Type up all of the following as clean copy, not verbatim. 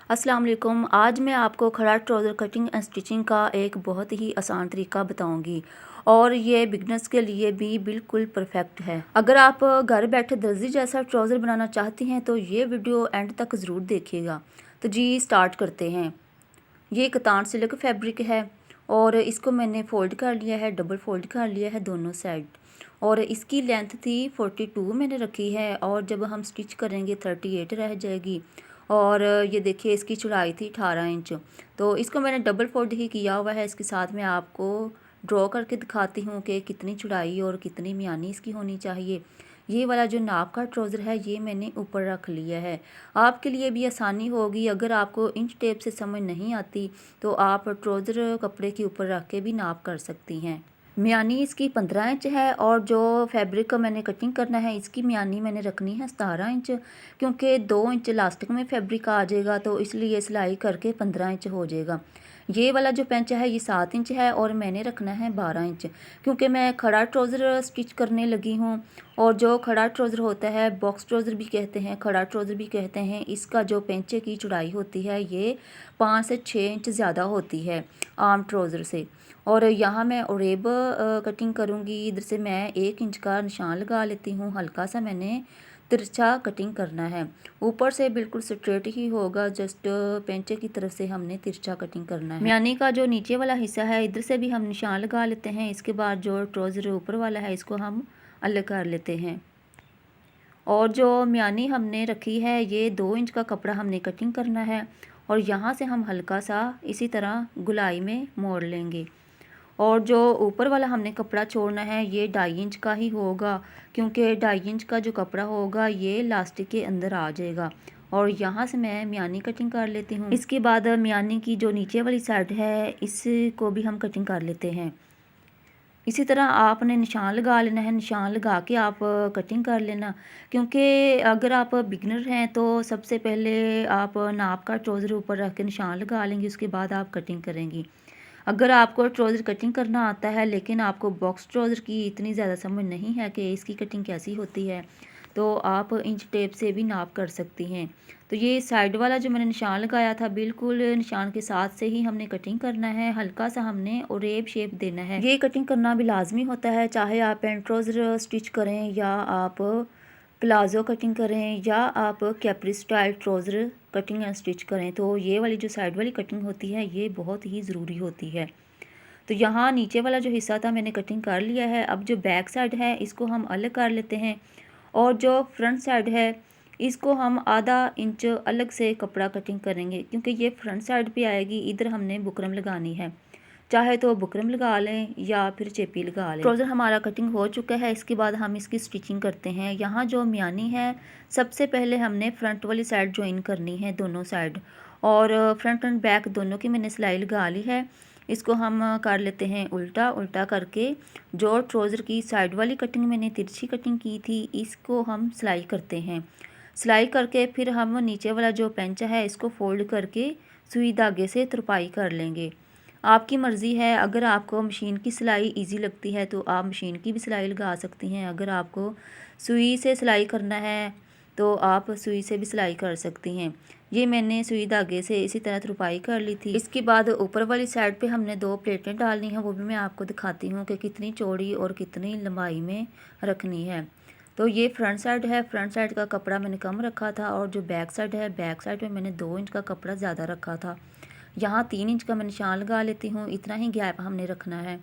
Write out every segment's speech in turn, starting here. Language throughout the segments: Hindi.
अस्सलाम वालेकुम। आज मैं आपको खड़ा ट्राउज़र कटिंग एंड स्टिचिंग का एक बहुत ही आसान तरीका बताऊंगी और ये बिगनर्स के लिए भी बिल्कुल परफेक्ट है। अगर आप घर बैठे दर्जी जैसा ट्राउज़र बनाना चाहती हैं तो ये वीडियो एंड तक ज़रूर देखिएगा। तो जी स्टार्ट करते हैं। ये कतान सिल्क फैब्रिक है और इसको मैंने फ़ोल्ड कर लिया है, डबल फ़ोल्ड कर लिया है दोनों साइड। और इसकी लेंथ थी 42 मैंने रखी है और जब हम स्टिच करेंगे 38 रह जाएगी। और ये देखिए इसकी चौड़ाई थी 18 इंच। तो इसको मैंने डबल फोल्ड ही किया हुआ है। इसके साथ मैं आपको ड्रॉ करके दिखाती हूँ कि कितनी चौड़ाई और कितनी मियानी इसकी होनी चाहिए। ये वाला जो नाप का ट्राउज़र है ये मैंने ऊपर रख लिया है। आपके लिए भी आसानी होगी। अगर आपको इंच टेप से समझ नहीं आती तो आप ट्राउज़र कपड़े के ऊपर रख के भी नाप कर सकती हैं। मियानी इसकी 15 इंच है और जो फैब्रिक का मैंने कटिंग करना है इसकी मियानी मैंने रखनी है 17 इंच, क्योंकि 2 इंच लास्टिक में फैब्रिक आ जाएगा तो इसलिए सिलाई करके 15 इंच हो जाएगा। ये वाला जो पेंच है ये 7 इंच है और मैंने रखना है 12 इंच, क्योंकि मैं खड़ा ट्राउज़र स्टिच करने लगी हूँ। और जो खड़ा ट्राउज़र होता है, बॉक्स ट्राउज़र भी कहते हैं, खड़ा ट्राउज़र भी कहते हैं, इसका जो पेंचे की चौड़ाई होती है ये 5 से 6 इंच ज़्यादा होती है आम ट्राउज़र से। और यहाँ मैं ओरेब कटिंग करूँगी। इधर से मैं 1 इंच का निशान लगा लेती हूँ। हल्का सा मैंने तिरछा कटिंग करना है। ऊपर से बिल्कुल स्ट्रेट ही होगा, जस्ट पेंचे की तरफ से हमने तिरछा कटिंग करना है। मियानी का जो नीचे वाला हिस्सा है इधर से भी हम निशान लगा लेते हैं। इसके बाद जो ट्राउज़र ऊपर वाला है इसको हम अलग कर लेते हैं। और जो मियानी हमने रखी है ये 2 इंच का कपड़ा हमने कटिंग करना है और यहाँ से हम हल्का सा इसी तरह गुलाई में मोड़ लेंगे। और जो ऊपर वाला हमने कपड़ा छोड़ना है ये 2.5 इंच का ही होगा, क्योंकि 2.5 इंच का जो कपड़ा होगा ये लास्टिक के अंदर आ जाएगा। और यहाँ से मैं मियानी कटिंग कर लेती हूँ। इसके बाद मियानी की जो नीचे वाली साइड है इसको भी हम कटिंग कर लेते हैं। इसी तरह आपने निशान लगा लेना है। निशान लगा के आप कटिंग कर लेना, क्योंकि अगर आप बिगनर हैं तो सबसे पहले आप नाप का ट्राउज़र ऊपर रख के निशान लगा लेंगी, उसके बाद आप कटिंग करेंगी। अगर आपको ट्राउज़र कटिंग करना आता है लेकिन आपको बॉक्स ट्राउज़र की इतनी ज़्यादा समझ नहीं है कि इसकी कटिंग कैसी होती है, तो आप इंच टेप से भी नाप कर सकती हैं। तो ये साइड वाला जो मैंने निशान लगाया था बिल्कुल निशान के साथ से ही हमने कटिंग करना है। हल्का सा हमने ओरेब शेप देना है। ये कटिंग करना भी लाजमी होता है, चाहे आप पैंट ट्राउज़र स्टिच करें या आप प्लाज़ो कटिंग करें या आप capri style trouser cutting and stitch करें। तो ये वाली जो साइड वाली कटिंग होती है ये बहुत ही ज़रूरी होती है। तो यहाँ नीचे वाला जो हिस्सा था मैंने कटिंग कर लिया है। अब जो बैक साइड है इसको हम अलग कर लेते हैं और जो फ्रंट साइड है इसको हम आधा इंच अलग से कपड़ा कटिंग करेंगे, क्योंकि ये फ्रंट साइड पे आएगी। इधर हमने बुकरम लगानी है, चाहे तो बुकरम लगा लें या फिर चेपी लगा लें। ट्राउज़र हमारा कटिंग हो चुका है। इसके बाद हम इसकी स्टिचिंग करते हैं। यहाँ जो मियानी है सबसे पहले हमने फ्रंट वाली साइड ज्वाइन करनी है दोनों साइड, और फ्रंट एंड बैक दोनों की मैंने सिलाई लगा ली है। इसको हम कर लेते हैं उल्टा। उल्टा करके जो ट्राउज़र की साइड वाली कटिंग मैंने तिरछी कटिंग की थी इसको हम सिलाई करते हैं। सिलाई करके फिर हम नीचे वाला जो पेंचा है इसको फोल्ड करके सुई धागे से तुरपाई कर लेंगे। आपकी मर्ज़ी है, अगर आपको मशीन की सिलाई इजी लगती है तो आप मशीन की भी सिलाई लगा सकती हैं। अगर आपको सुई से सिलाई करना है तो आप सुई से भी सिलाई कर सकती हैं। ये मैंने सुई धागे से इसी तरह तुरपाई कर ली थी। इसके बाद ऊपर वाली साइड पे हमने 2 प्लेटें डालनी हैं, वो भी मैं आपको दिखाती हूँ कि कितनी चौड़ी और कितनी लंबाई में रखनी है। तो ये फ्रंट साइड है। फ्रंट साइड का कपड़ा मैंने कम रखा था और जो बैक साइड है बैक साइड में मैंने 2 इंच का कपड़ा ज़्यादा रखा था। यहाँ 3 इंच का मैं निशान लगा लेती हूँ। इतना ही गैप हमने रखना है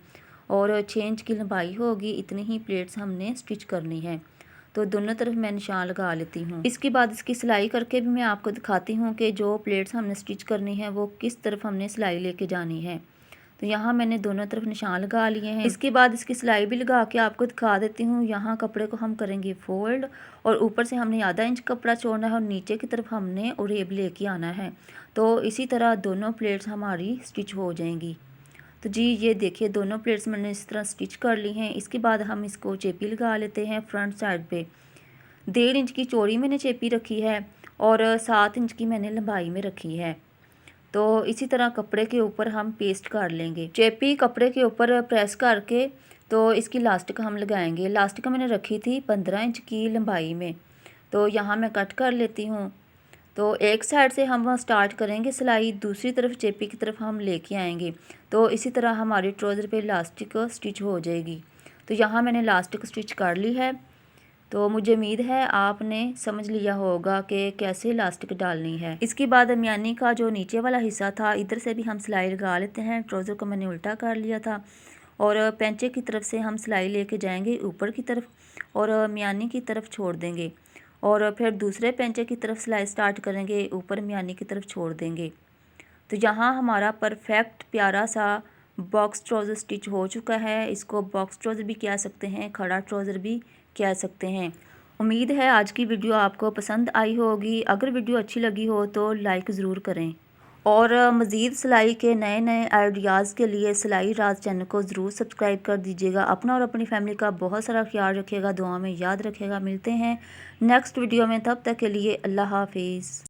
और 6 इंच की लंबाई होगी। इतनी ही प्लेट्स हमने स्टिच करनी है। तो दोनों तरफ मैं निशान लगा लेती हूँ। इसके बाद इसकी सिलाई करके भी मैं आपको दिखाती हूँ कि जो प्लेट्स हमने स्टिच करनी है वो किस तरफ हमने सिलाई लेके जानी है। तो यहाँ मैंने दोनों तरफ निशान लगा लिए हैं। इसके बाद इसकी सिलाई भी लगा के आपको दिखा देती हूँ। यहाँ कपड़े को हम करेंगे फोल्ड और ऊपर से हमने आधा इंच कपड़ा छोड़ना है और नीचे की तरफ हमने ओरेब लेके आना है। तो इसी तरह दोनों प्लेट्स हमारी स्टिच हो जाएंगी। तो जी ये देखिए दोनों प्लेट्स मैंने इस तरह स्टिच कर ली हैं। इसके बाद हम इसको चेपी लगा लेते हैं। फ्रंट साइड पे 1.5 इंच की चौड़ी मैंने चेपी रखी है और 7 इंच की मैंने लंबाई में रखी है। तो इसी तरह कपड़े के ऊपर हम पेस्ट कर लेंगे। चेपी कपड़े के ऊपर प्रेस करके तो इसकी लास्टिक हम लगाएंगे। लास्टिक मैंने रखी थी 15 इंच की लंबाई में, तो यहाँ मैं कट कर लेती हूँ। तो एक साइड से हम स्टार्ट करेंगे सिलाई, दूसरी तरफ चेपी की तरफ हम लेके आएंगे। तो इसी तरह हमारे ट्राउज़र पे इलास्टिक स्टिच हो जाएगी। तो यहाँ मैंने इलास्टिक स्टिच कर ली है। तो मुझे उम्मीद है आपने समझ लिया होगा कि कैसे इलास्टिक डालनी है। इसके बाद दरमियानी का जो नीचे वाला हिस्सा था, इधर से भी हम सिलाई लगा लेते हैं। ट्राउज़र को मैंने उल्टा कर लिया था और पेंचे की तरफ से हम सिलाई लेके जाएंगे ऊपर की तरफ और मियानी की तरफ छोड़ देंगे और फिर दूसरे पेंचे की तरफ सिलाई स्टार्ट करेंगे, ऊपर मियानी की तरफ छोड़ देंगे। तो यहाँ हमारा परफेक्ट प्यारा सा बॉक्स ट्राउज़र स्टिच हो चुका है। इसको बॉक्स ट्राउज़र भी कह सकते हैं, खड़ा ट्राउज़र भी कह सकते हैं। उम्मीद है आज की वीडियो आपको पसंद आई होगी। अगर वीडियो अच्छी लगी हो तो लाइक ज़रूर करें और मज़ीद सिलाई के नए नए आइडियाज़ के लिए सिलाई राज चैनल को ज़रूर सब्सक्राइब कर दीजिएगा। अपना और अपनी फैमिली का बहुत सारा ख्याल रखिएगा, दुआ में याद रखिएगा। मिलते हैं नेक्स्ट वीडियो में, तब तक के लिए अल्लाह हाफिज़।